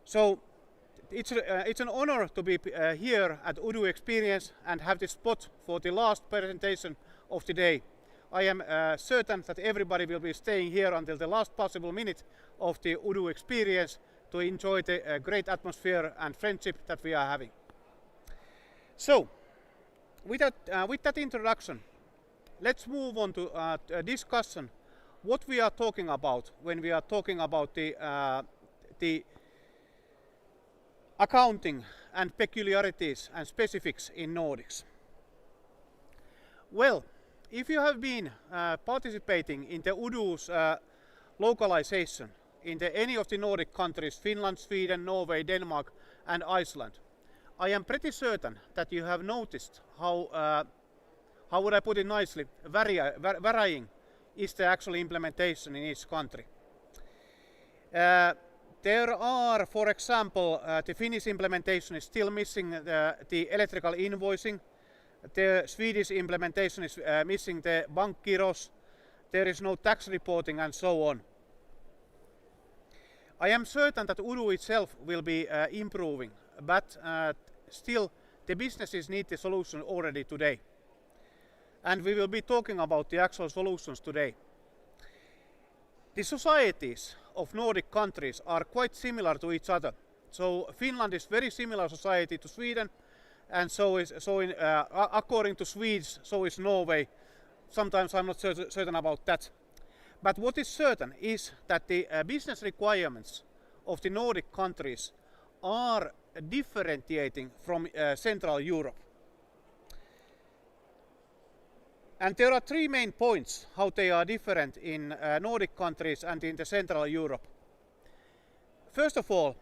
So it's an honor to be here at Odoo Experience and have this spot for the last presentation of the day. I am certain that everybody will be staying here until the last possible minute of the Odoo Experience to enjoy the great atmosphere and friendship that we are having. So, with that introduction, let's move on to a discussion what we are talking about when we are talking about the accounting and peculiarities and specifics in Nordics. Well, if you have been participating in the Odoo's localization in any of the Nordic countries, Finland, Sweden, Norway, Denmark and Iceland, I am pretty certain that you have noticed how would I put it nicely, varying is the actual implementation in each country. There are, for example, the Finnish implementation is still missing the electrical invoicing. The Swedish implementation is missing the bank giros. There is no tax reporting and so on. I am certain that Odoo itself will be improving, but still the businesses need the solution already today. And we will be talking about the actual solutions today. The societies of Nordic countries are quite similar to each other. So Finland is very similar society to Sweden, and according to Swedes, so is Norway. Sometimes I'm not certain about that. But what is certain is that the business requirements of the Nordic countries are differentiating from Central Europe. And there are three main points how they are different in Nordic countries and in the Central Europe. First of all,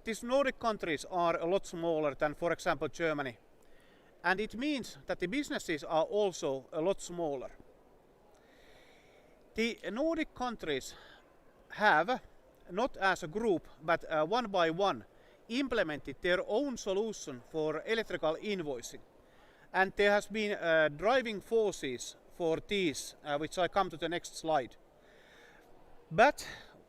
these Nordic countries are a lot smaller than, for example, Germany. And it means that the businesses are also a lot smaller. The Nordic countries have, not as a group, but one by one, implemented their own solution for electrical invoicing. And there has been driving forces for these, which I come to the next slide. But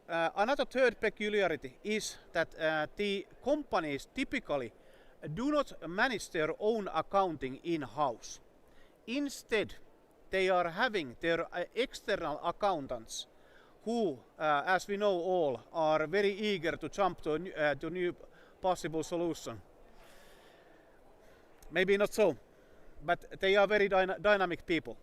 another third peculiarity is that the companies typically do not manage their own accounting in-house. Instead, they are having their external accountants who, as we know all, are very eager to jump to new possible solution. Maybe not so, but they are very dynamic people.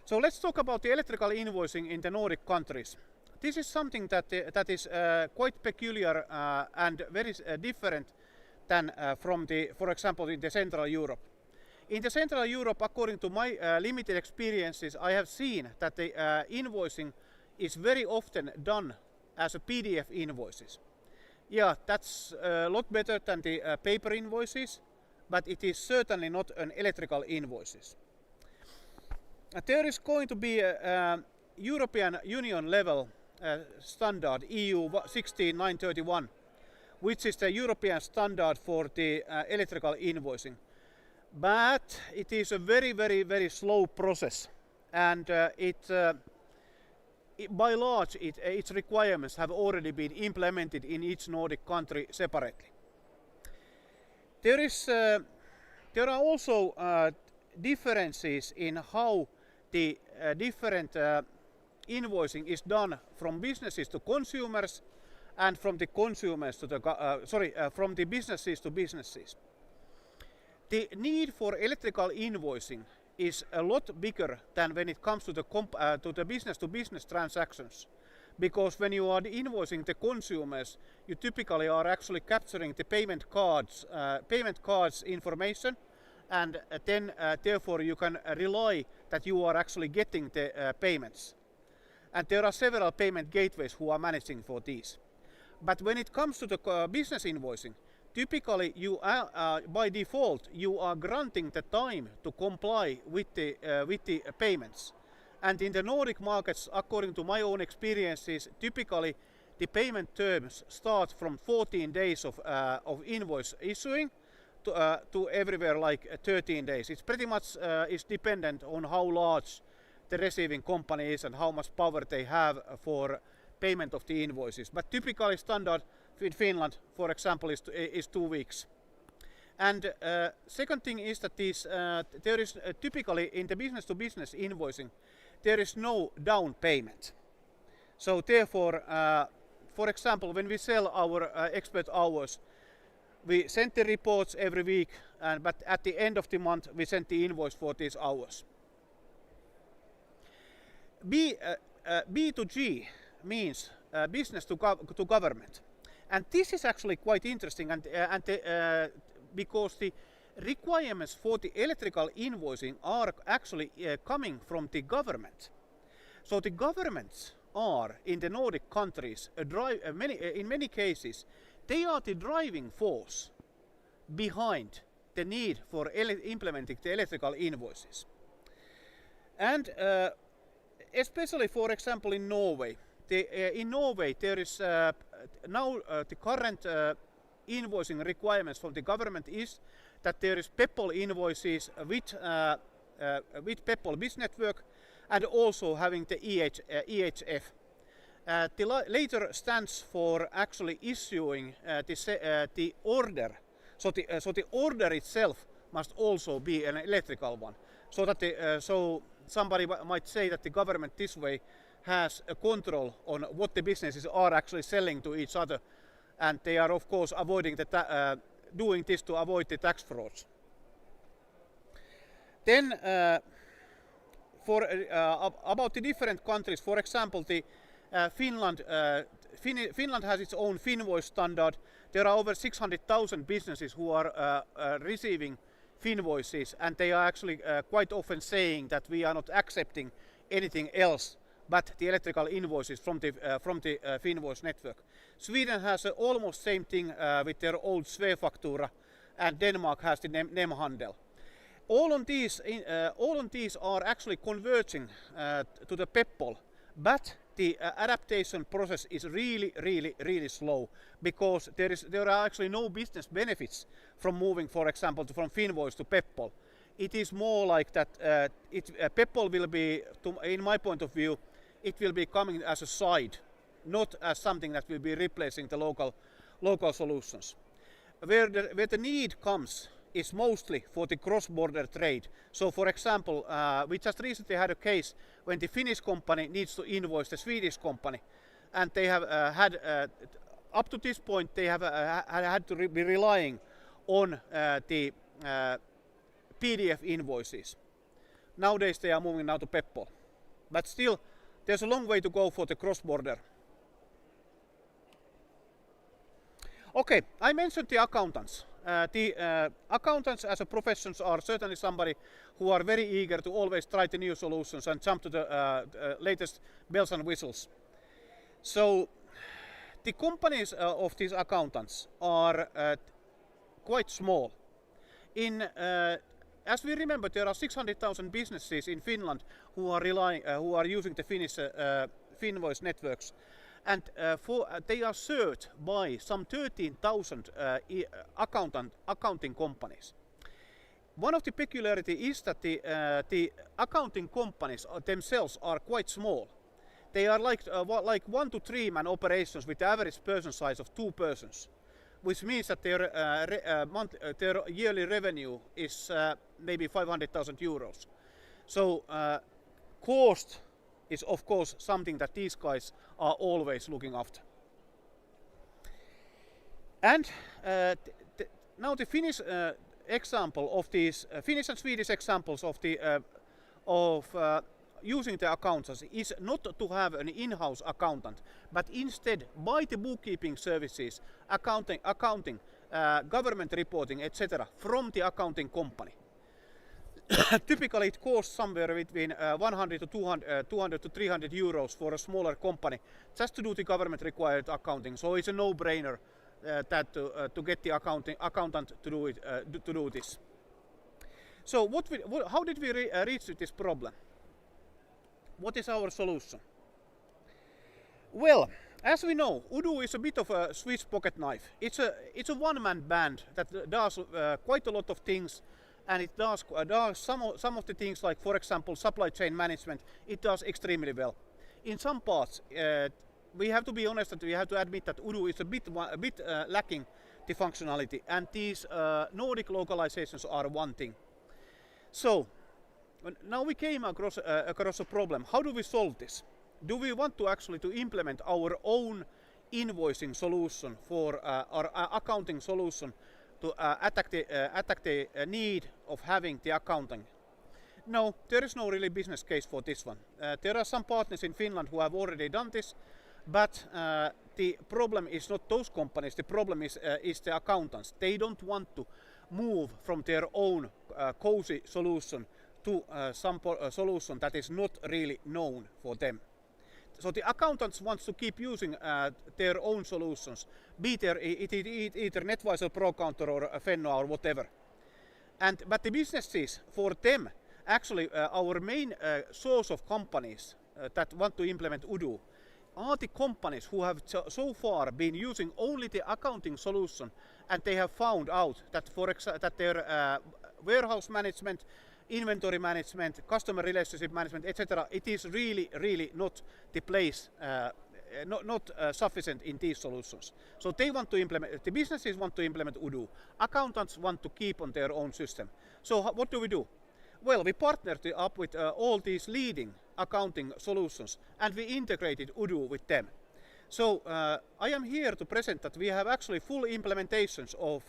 So let's talk about the electrical invoicing in the Nordic countries. This is something that is quite peculiar and very different than for example, in the Central Europe. In the Central Europe, according to my limited experiences, I have seen that the invoicing is very often done as a PDF invoices. Yeah, that's a lot better than the paper invoices, but it is certainly not an electrical invoices. There is going to be a European Union level standard, EU 16931, which is the European standard for the electrical invoicing. But it is a very, very, very slow process, and by large, its requirements have already been implemented in each Nordic country separately. There are also differences in how the different invoicing is done from businesses to consumers and from the consumers to the from the businesses to businesses. The need for electrical invoicing is a lot bigger than when it comes to the business-to-business transactions, because when you are invoicing the consumers, you typically are actually capturing the payment cards information, and then therefore you can rely that you are actually getting the payments. And there are several payment gateways who are managing for these. But when it comes to the business invoicing, typically you are, by default, you are granting the time to comply with the payments. And in the Nordic markets, according to my own experiences, typically the payment terms start from 14 days of invoice issuing to everywhere like 13 days. It's pretty much is dependent on how large the receiving company is and how much power they have for payment of the invoices. But typically standard in Finland, for example, is 2 weeks. And second thing is that there is typically in the business-to-business invoicing, there is no down payment. So therefore, for example, when we sell our expert hours, we send the reports every week, but at the end of the month, we send the invoice for these hours. B2G means business to government. And this is actually quite interesting, because the requirements for the electrical invoicing are actually coming from the government. So the governments are in the Nordic countries, in many cases, they are the driving force behind the need for implementing the electrical invoices. And especially, for example, in Norway. In Norway, there is now the current invoicing requirements from the government is that there is Peppol invoices with Peppol Business Network and also having the EHF. The later stands for actually issuing the order. So the order itself must also be an electrical one. So that so somebody might say that the government this way has a control on what the businesses are actually selling to each other, and they are of course avoiding doing this to avoid the tax frauds. Then about the different countries, for example, Finland has its own finvoice standard. There are over 600,000 businesses who are receiving finvoices, and they are actually quite often saying that we are not accepting anything else but the electrical invoices from the finvoice network. Sweden has almost same thing with their old Svefaktura, and Denmark has the Nemhandel. All of these are actually converging to the Peppol, but the adaptation process is really slow, because there are actually no business benefits from moving, for example, from Finvoice to Peppol. It is more like that Peppol will be, in my point of view, it will be coming as a side, not as something that will be replacing the local solutions. Where the need comes is mostly for the cross-border trade. So, for example, we just recently had a case when the Finnish company needs to invoice the Swedish company, and they have had, up to this point, they have had to be relying on the PDF invoices. Nowadays, they are moving now to Peppol, but still, there's a long way to go for the cross-border. Okay, I mentioned the accountants. The accountants as a professions are certainly somebody who are very eager to always try the new solutions and jump to the latest bells and whistles. So the companies of these accountants are quite small. As we remember, there are 600,000 businesses in Finland who are using the Finnish Finvoice networks, and they are served by some 13,000 accounting companies. One of the peculiarities is that the accounting companies themselves are quite small. They are like 1 to 3 man operations with the average person size of 2 persons, which means that their yearly revenue is maybe 500,000 euros. So cost is of course something that these guys are always looking after. And now the Finnish example of these Finnish and Swedish examples of using the accountants is not to have an in-house accountant, but instead buy the bookkeeping services, accounting, government reporting, etc. from the accounting company. Typically it costs somewhere between 100 to 200 to 300 euros for a smaller company just to do the government required accounting. So it's a no-brainer to get the accountant to do this. So how did we reach this problem? What is our solution? Well, as we know, Odoo is a bit of a Swiss pocket knife. It's a one-man band that does quite a lot of things, and it does some of the things, like for example supply chain management. It does extremely well. In some parts, we have to be honest that we have to admit that Odoo is a bit lacking the functionality, and these Nordic localizations are one thing. So now we came across a problem. How do we solve this? Do we want to actually to implement our own invoicing solution for or accounting solution to attack the need of having the accounting? No, there is no really business case for this one. There are some partners in Finland who have already done this, but the problem is not those companies. The problem is the accountants. They don't want to move from their own cozy solution to some solution that is not really known for them. So the accountants want to keep using their own solutions, be it either Netvisor, Procounter or Fenno or whatever. But the businesses, for them, actually our main source of companies that want to implement Odoo are the companies who have so far been using only the accounting solution, and they have found out that that their warehouse management, inventory management, customer relationship management, etc., it is really not the place, not sufficient in these solutions. So they want to implement, the businesses want to implement Odoo. Accountants want to keep on their own system. So what do? Well, we partnered up with all these leading accounting solutions, and we integrated Odoo with them. So I am here to present that we have actually full implementations of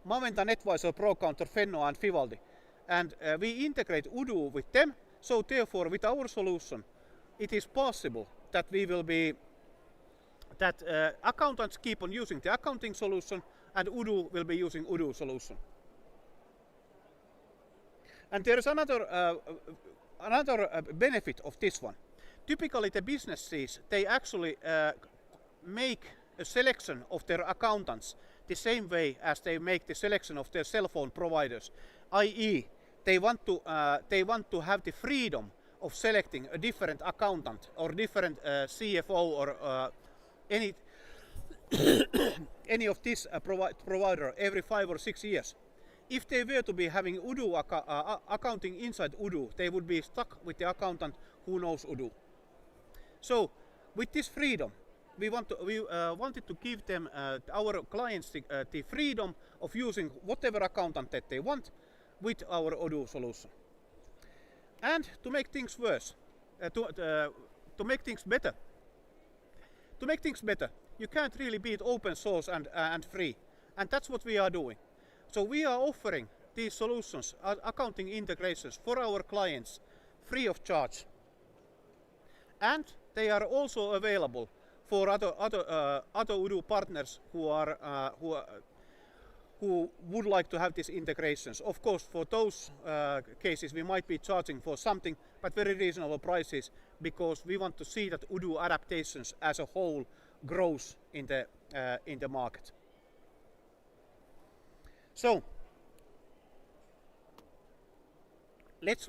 Maventa, Netvisor, Procounter, Fenno and Fivaldi. And we integrate Odoo with them, so therefore with our solution it is possible that we will be accountants keep on using the accounting solution and Odoo will be using Odoo solution. And there is another benefit of this one. Typically the businesses, they actually make a selection of their accountants the same way as they make the selection of their cell phone providers, i.e. they want to have the freedom of selecting a different accountant or different CFO or any of this provider every 5 or 6 years. If they were to be having Odoo accounting inside Odoo, they would be stuck with the accountant who knows Odoo. So with this freedom, we wanted to give them, our clients, the freedom of using whatever accountant that they want with our Odoo solution. And to make things worse, to make things better, you can't really beat open source and free, and that's what we are doing. So we are offering these solutions, accounting integrations for our clients free of charge, and they are also available for other Odoo partners who would like to have these integrations. Of course, for those cases we might be charging for something, but very reasonable prices, because we want to see that Odoo adaptations as a whole grows in the market. So let's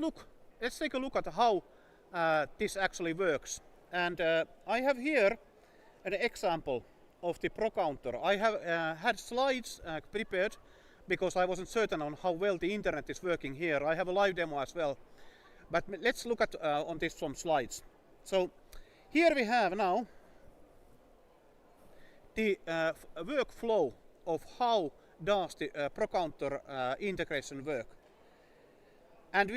take a look at how this actually works. And I have here an example of the Procounter. I have had slides prepared because I wasn't certain on how well the internet is working here. I have a live demo as well, but let's look at on this some slides. So here we have now the workflow of how does the Procounter integration work. And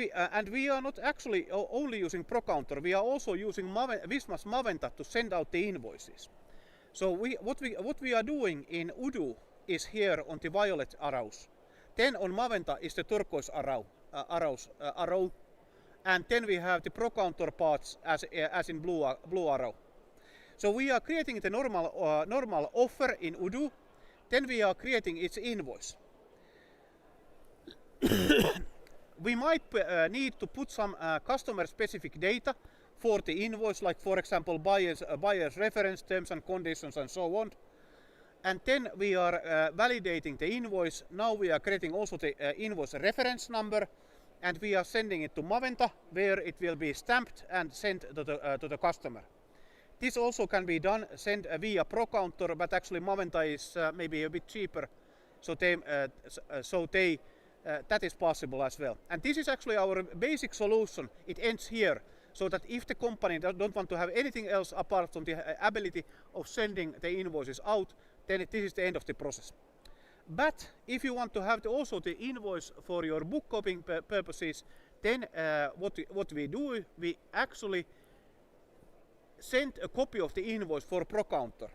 we are not actually only using Procounter, we are also using Visma's Maventa to send out the invoices. So what we are doing in Odoo is here on the violet arrows. Then on Maventa is the turquoise arrow, and then we have the Procounter parts as in blue arrow. So we are creating the normal offer in Odoo. Then we are creating its invoice. We might need to put some customer-specific data for the invoice, like for example buyer's reference, terms and conditions and so on. And then we are validating the invoice. Now we are creating also the invoice reference number, and we are sending it to Maventa, where it will be stamped and sent to the customer. This also can be done, sent via Procounter, but actually Maventa is maybe a bit cheaper, so that is possible as well. And this is actually our basic solution. It ends here. so that if the company don't want to have anything else apart from the ability of sending the invoices out, then this is the end of the process. But if you want to have also the invoice for your bookkeeping purposes, then what we do, we actually send a copy of the invoice for Procounter.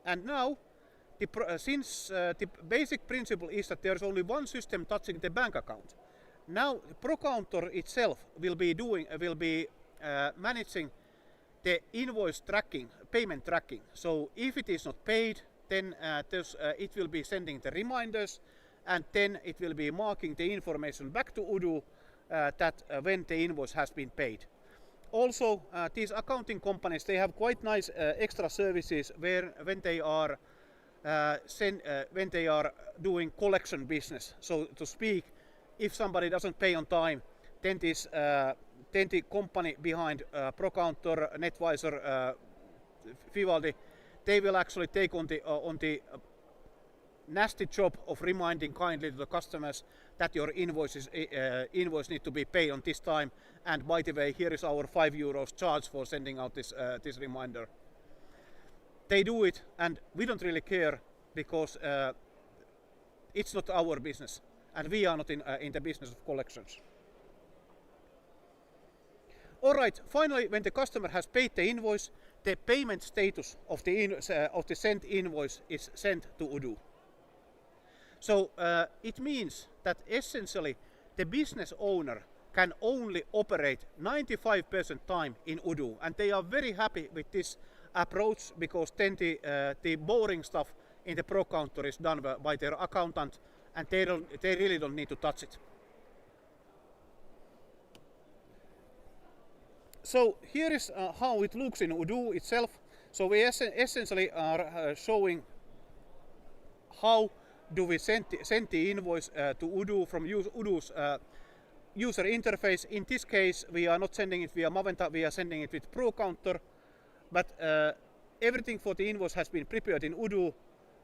And now, since the basic principle is that there is only one system touching the bank account, now Procounter itself will be managing the invoice tracking, payment tracking. So if it is not paid, then it will be sending the reminders, and then it will be marking the information back to Odoo that when the invoice has been paid. Also, these accounting companies, they have quite nice extra services where when they are doing collection business, so to speak, if somebody doesn't pay on time, then the company behind Procounter, Netvisor, Fivaldi, they will actually take on the nasty job of reminding kindly to the customers that your invoice need to be paid on this time, and by the way, here is our €5 charge for sending out this reminder. They do it, and we don't really care, because it's not our business, and we are not in the business of collections. Alright, finally, when the customer has paid the invoice, the payment status of the sent invoice is sent to Odoo. So it means that essentially the business owner can only operate 95% time in Odoo, and they are very happy with this approach, because then the boring stuff in the Procounter is done by their accountant, and they really don't need to touch it. So here is how it looks in Odoo itself. So we essentially are showing how do we send the invoice to Odoo from Odoo's user interface. In this case, we are not sending it via Maventa, we are sending it with Procounter, but everything for the invoice has been prepared in Odoo,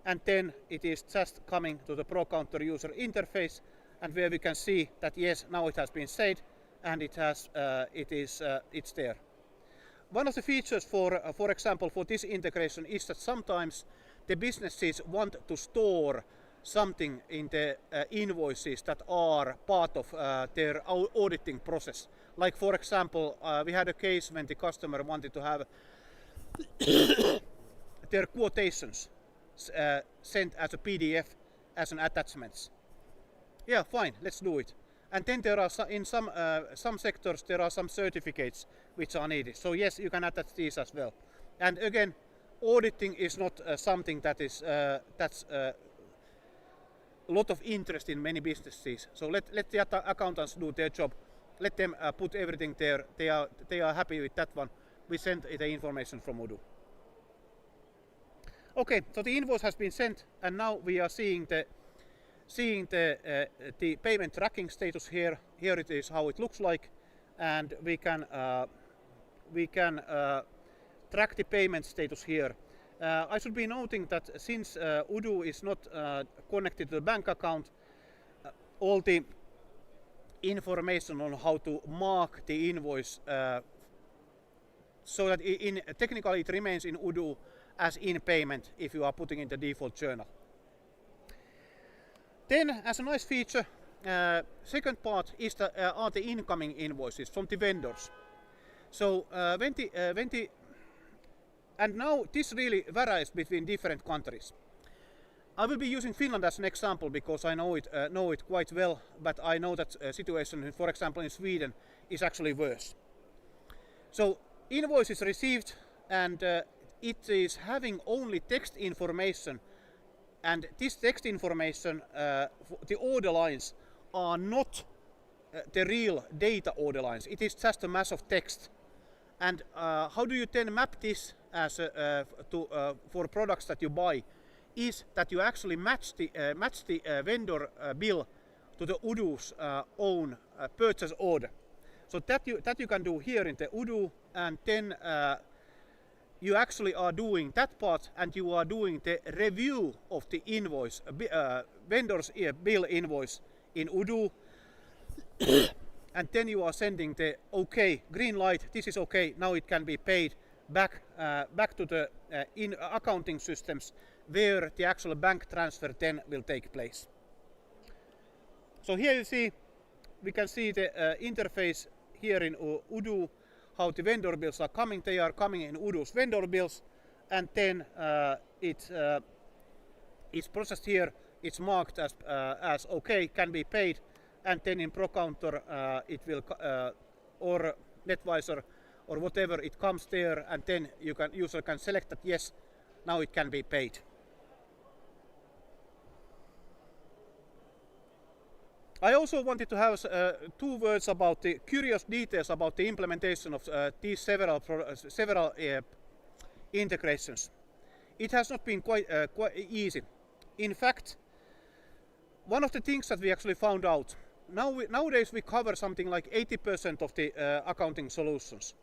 and then it is just coming to the Procounter user interface, and where we can see that yes, now it has been said, and it's there. One of the features, for example, for this integration is that sometimes the businesses want to store something in the invoices that are part of their auditing process. Like, for example, we had a case when the customer wanted to have their quotations sent as a PDF as an attachment. Yeah, fine, let's do it. And then there are in some sectors there are some certificates which are needed. So yes, you can attach these as well. And again, auditing is not something that is that's a lot of interest in many businesses. So let the accountants do their job. Let them put everything there. They are happy with that one. We send the information from Odoo. Okay, so the invoice has been sent, and now we are seeing the payment tracking status here. Here it is how it looks like, and we can track the payment status here. I should be noting that since Odoo is not connected to the bank account, all the information on how to mark the invoice so that technically it remains in Odoo as in payment if you are putting in the default journal. Then, as a nice feature, second part is are the incoming invoices from the vendors. So and now this really varies between different countries. I will be using Finland as an example because I know it quite well, but I know that situation, for example, in Sweden is actually worse. So invoice is received, and it is having only text information, and this text information, the order lines are not the real data order lines. It is just a mass of text. And how do you then map this as for products that you buy? Is that you actually match the vendor bill to the Odoo's own purchase order. So that you can do here in the Odoo, and then you actually are doing that part, and you are doing the review of the invoice, vendor's bill invoice in Odoo. and then you are sending the OK, green light, this is OK, now it can be paid back to the in accounting systems where the actual bank transfer then will take place. So here you see, we can see the interface here in Odoo, how the vendor bills are coming. They are coming in Odoo's vendor bills, and then it's processed here. It's marked as OK, can be paid, and then in Procounter it will or Netvisor or whatever, it comes there, and then user can select that yes, now it can be paid. I also wanted to have 2 words about the curious details about the implementation of these several integrations. It has not been quite easy. In fact, one of the things that we actually found out, nowadays we cover something like 80% of the accounting solutions.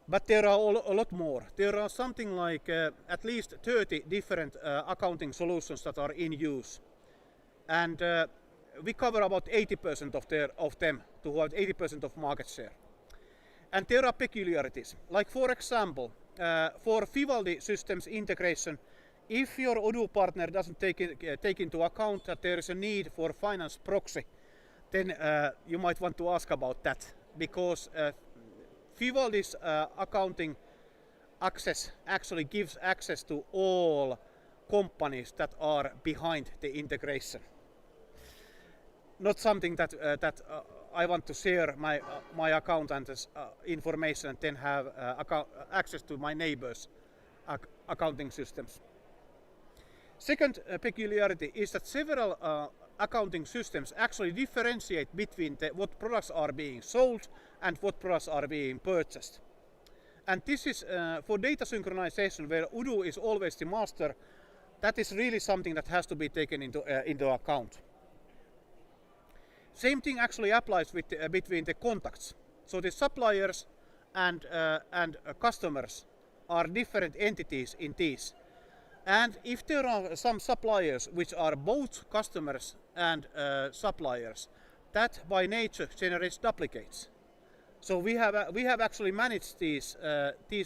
But there are a lot more. There are something like at least 30 different accounting solutions that are in use. And we cover about 80% of them to about 80% of market share. And there are peculiarities. Like for example, for Fivaldi systems integration, if your Odoo partner doesn't take into account that there is a need for finance proxy, then you might want to ask about that, because Fivaldi's accounting access actually gives access to all companies that are behind the integration. Not something that I want to share my accountant's information and then have access to my neighbors' accounting systems. Second peculiarity is that several accounting systems actually differentiate between what products are being sold and what products are being purchased. And this is for data synchronization, where Odoo is always the master. That is really something that has to be taken into account. Same thing actually applies with between the contacts. So the suppliers and customers are different entities in these. And if there are some suppliers which are both customers and suppliers, that by nature generates duplicates. So we have actually managed these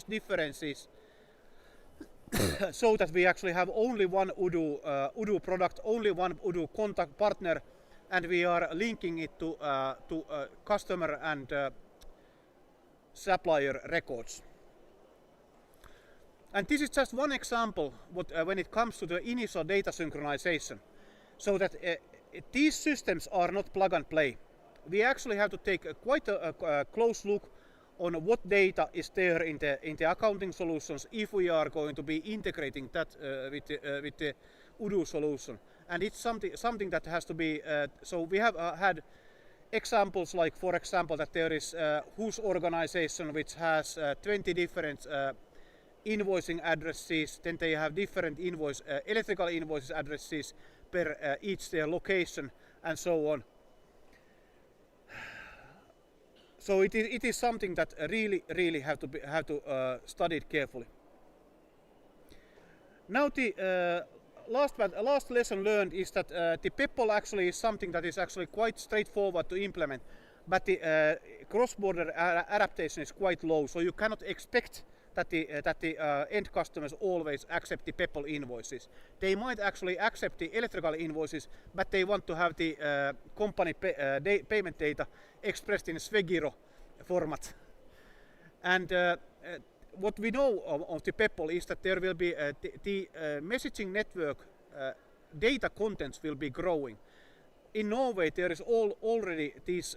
differences so that we actually have only one Odoo product, only one Odoo contact partner, and we are linking it to customer and supplier records. And this is just one example when it comes to the initial data synchronization, so that these systems are not plug and play. We actually have to take quite a close look on what data is there in the accounting solutions if we are going to be integrating that with the Odoo solution. And it's something that has to be. So we have had examples like, for example, that there is whose organization which has 20 different invoicing addresses. Then they have different electrical invoices addresses per each their location, and so on. So it is something that really have to study it carefully. Now the last lesson learned is that the Peppol actually is something that is actually quite straightforward to implement, but the cross-border adaptation is quite low. So you cannot expect that the end customers always accept the Peppol invoices. They might actually accept the electrical invoices, but they want to have the company payment data expressed in Swegiro format. And what we know of the Peppol is that there will be the messaging network data contents will be growing. In Norway, there is already these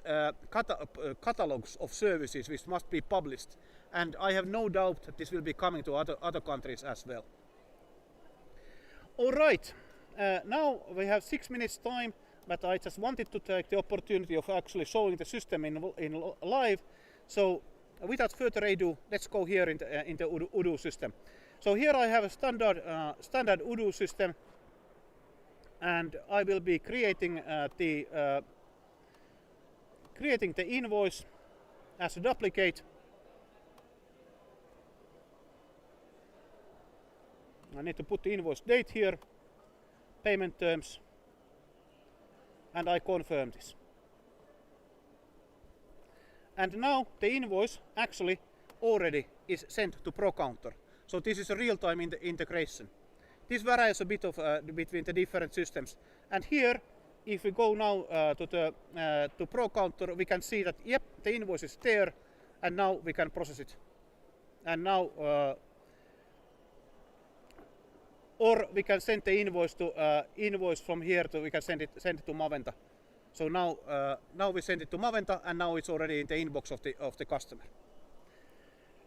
catalogs of services which must be published, and I have no doubt that this will be coming to other countries as well. All right, now we have 6 minutes time, but I just wanted to take the opportunity of actually showing the system in live. So without further ado, let's go here in the Odoo system. So here I have a standard Odoo system, and I will be creating the invoice as a duplicate. I need to put the invoice date here, payment terms, and I confirm this. And now the invoice actually already is sent to Procounter. So this is a real-time integration. This varies a bit of, between the different systems. And here, if we go now to Procounter, we can see that, yep, the invoice is there, and now we can process it. And now, or we can send the invoice to invoice from here to we can send it to Maventa. So now we send it to Maventa, and now it's already in the inbox of the customer.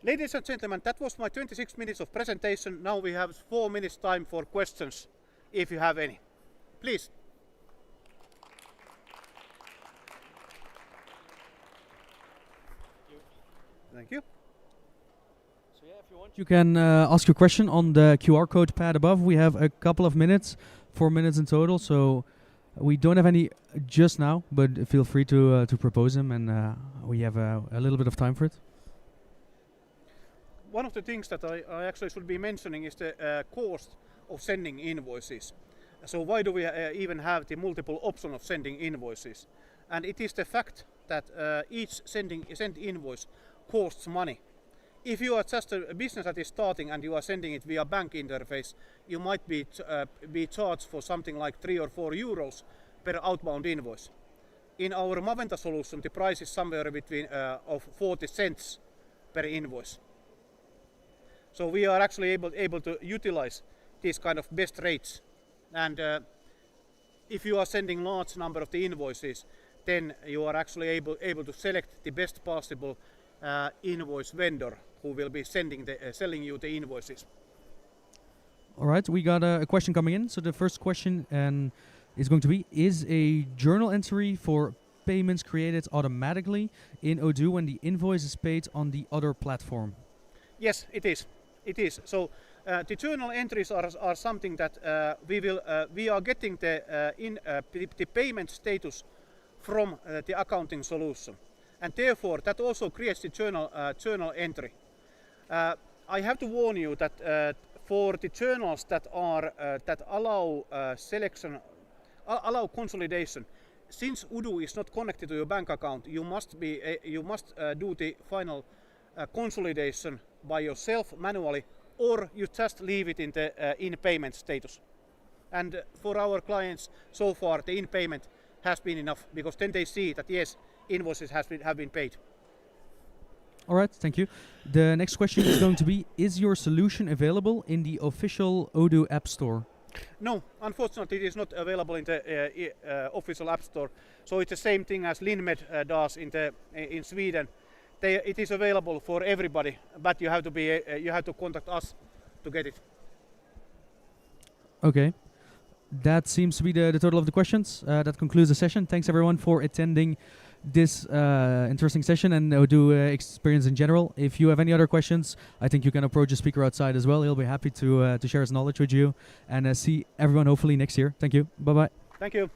Ladies and gentlemen, that was my 26 minutes of presentation. Now we have 4 minutes time for questions, if you have any. Please. Thank you. So yeah, if you want, you can ask your question on the QR code pad above. We have a couple of minutes, 4 minutes in total. So we don't have any just now, but feel free to propose them, and we have a little bit of time for it. One of the things that I actually should be mentioning is the cost of sending invoices. So why do we even have the multiple option of sending invoices? And it is the fact that each sent invoice costs money. If you are just a business that is starting and you are sending it via bank interface, you might be charged for something like 3 or 4 euros per outbound invoice. In our Maventa solution, the price is somewhere between of 40 cents per invoice. So we are actually able to utilize these kind of best rates. And if you are sending large number of the invoices, then you are actually able to select the best possible invoice vendor who will be selling you the invoices. All right, we got a question coming in. So the first question is going to be, is a journal entry for payments created automatically in Odoo when the invoice is paid on the other platform? Yes, it is. It is. So the journal entries are something that we are getting the payment status from the accounting solution, and therefore that also creates the journal entry. I have to warn you that for the journals that allow allow consolidation, since Odoo is not connected to your bank account, you must do the final consolidation by yourself manually, or you just leave it in the in payment status. And for our clients, so far the in payment has been enough, because then they see that yes, invoices have been paid. All right, thank you. The next question is going to be, is your solution available in the official Odoo App Store? No, unfortunately it is not available in the official App Store. So it's the same thing as Linmed does in Sweden. It is available for everybody, but you have to contact us to get it. Okay, that seems to be the total of the questions. That concludes the session. Thanks everyone for attending this interesting session and Odoo experience in general. If you have any other questions, I think you can approach the speaker outside as well. He'll be happy to share his knowledge with you, and see everyone hopefully next year. Thank you. Bye bye. Thank you.